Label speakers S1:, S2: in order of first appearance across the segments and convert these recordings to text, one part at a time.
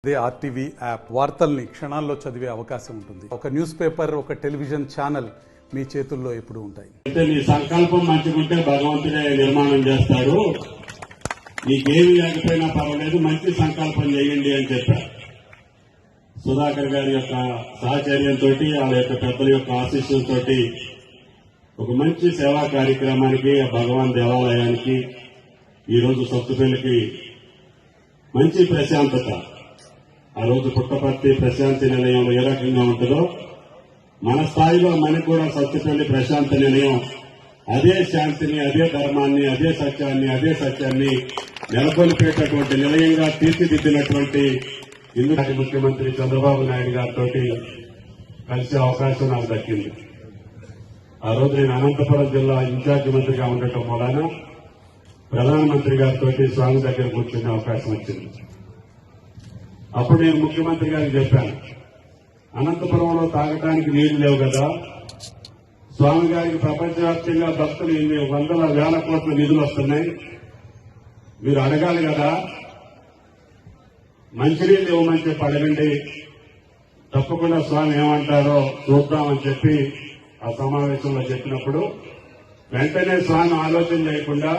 S1: అదే RTV app వార్తల్ని క్షణాల్లో చదివే అవకాశం ఉంటుంది. ఒక న్యూస్ పేపర్, ఒక టెలివిజన్ ఛానల్ మీ చేతుల్లో ఎప్పుడు ఉంటాయి.
S2: అయితే నీ సంకల్పం మంచిగుంటే భగవంతుడే నిర్మాణం చేస్తాడు. నీకేమి లేకపోయినా పర్వాలేదు, మంచి సంకల్పం చేయండి అని చెప్పారు. సుధాకర్ గారి యొక్క సహచర్యంతో, వాళ్ళ యొక్క పెద్దల యొక్క ఆశీస్సులతో ఒక మంచి సేవా కార్యక్రమానికి, భగవాన్ దేవాలయానికి ఈరోజు సొత్తుపల్లికి మంచి ప్రశాంతత, ఆ రోజు పుట్టపర్తి ప్రశాంతి నిలయంలో ఏ రకంగా ఉంటుందో మన స్థాయిలో మనకు కూడా సత్తుపల్లి ప్రశాంతి నిలయం అదే శాంతిని, అదే ధర్మాన్ని, అదే సత్యాన్ని నెలకొల్పేటటువంటి నిలయంగా తీర్చిదిద్దినటువంటి ఇందుకు ముఖ్యమంత్రి చంద్రబాబు నాయుడు గారితో కలిసే అవకాశం నాకు దక్కింది. ఆ రోజు నేను అనంతపురం జిల్లా ఇన్ఛార్జ్ మంత్రిగా ఉండటం వలన ప్రధానమంత్రి గారితో స్వామి దగ్గర కూర్చునే అవకాశం వచ్చింది. అప్పుడు నేను ముఖ్యమంత్రి గారికి చెప్పాను, అనంతపురంలో తాగడానికి నీళ్లు లేవు కదా, స్వామి గారికి ప్రపంచవ్యాప్తంగా భక్తులు ఇన్ని వందల వేల కోట్ల నిధులు వస్తున్నాయి, మీరు అడగాలి కదా, మంచినీళ్ళు ఇవ్వమని చెప్పి అడగండి, తప్పకుండా స్వామి ఏమంటారో చూద్దామని చెప్పి ఆ సమావేశంలో చెప్పినప్పుడు వెంటనే స్వామి ఆలోచన చేయకుండా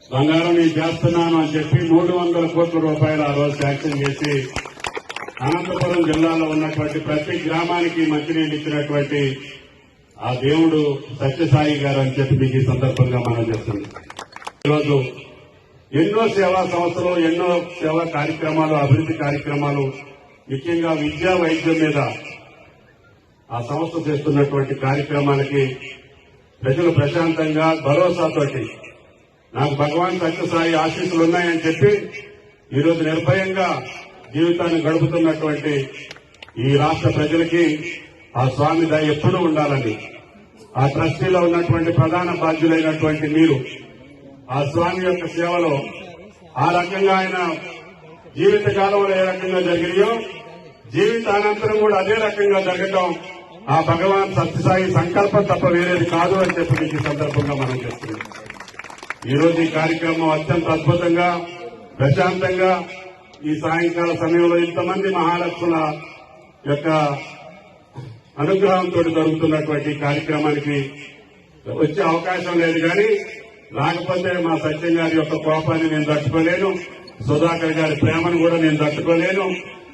S2: బంగారం నేను చేస్తున్నాను అని చెప్పి 300 కోట్ల రూపాయలు ఆ రోజు శాంక్షన్ చేసి అనంతపురం జిల్లాలో ఉన్నటువంటి ప్రతి గ్రామానికి మంచినీళ్ళు ఇచ్చినటువంటి ఆ దేవుడు సత్యసాయి గారు అని చెప్పి మీకు ఈ సందర్భంగా మనం చెప్తుంది. ఈరోజు ఎన్నో సేవా సంస్థలు, ఎన్నో సేవా కార్యక్రమాలు, అభివృద్ధి కార్యక్రమాలు, ముఖ్యంగా విద్యా వైద్యం మీద ఆ సంస్థ చేస్తున్నటువంటి కార్యక్రమాలకి ప్రజలు ప్రశాంతంగా భరోసాతోటి నాకు భగవాన్ సత్యసాయి ఆశీస్సులు ఉన్నాయని చెప్పి ఈరోజు నిర్భయంగా జీవితాన్ని గడుపుతున్నటువంటి ఈ రాష్ట్ర ప్రజలకి ఆ స్వామి దయ ఎప్పుడూ ఉండాలని, ఆ ట్రస్టీలో ఉన్నటువంటి ప్రధాన బాధ్యులైనటువంటి మీరు ఆ స్వామి యొక్క సేవలో ఆ రకంగా ఆయన జీవిత కాలంలో ఏ రకంగా జరిగినాయో జీవితానంతరం కూడా అదే రకంగా జరగటం ఆ భగవాన్ సత్యసాయి సంకల్పం తప్ప వేరేది కాదు అని చెప్పి ఈ సందర్భంగా మనం చేస్తున్నాం. ఈ రోజు ఈ కార్యక్రమం అత్యంత అద్భుతంగా, ప్రశాంతంగా ఈ సాయంకాల సమయంలో ఇంతమంది మహాలక్ష్ముల యొక్క అనుగ్రహంతో జరుగుతున్నటువంటి కార్యక్రమానికి వచ్చే అవకాశం లేదు. కానీ రాకపోతే మా సత్యం గారి యొక్క కోపాన్ని నేను తట్టుకోలేను, సుధాకర్ గారి ప్రేమను కూడా నేను తట్టుకోలేను.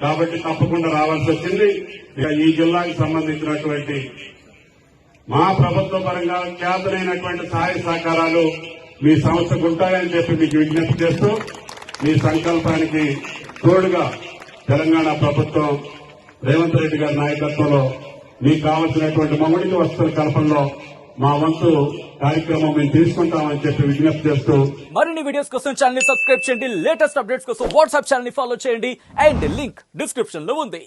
S2: కాబట్టి తప్పకుండా రావాల్సి వచ్చింది. ఇక ఈ జిల్లాకి సంబంధించినటువంటి మా ప్రభుత్వ పరంగా ఖ్యాతనైనటువంటి సహాయ సహకారాలు మీ సంస్థకు ఉంటాయని చెప్పి మీకు విజ్ఞప్తి చేస్తూ, మీ సంకల్పానికి తోడుగా తెలంగాణ ప్రభుత్వం రేవంత్ రెడ్డి గారి నాయకత్వంలో మీకు కావలసినటువంటి మౌలిక వసతుల కల్పనలో మా వంతు కార్యక్రమం మేము తీసుకుంటామని చెప్పి విజ్ఞప్తి చేస్తూ,
S3: మరిన్ని వీడియోస్ కోసం ఛానల్ ని సబ్స్క్రైబ్ చేయండి, లేటెస్ట్ అప్డేట్స్ కోసం వాట్సాప్ ఛానల్ ని ఫాలో చేయండి, అండ్ లింక్ డిస్క్రిప్షన్ లో ఉంది.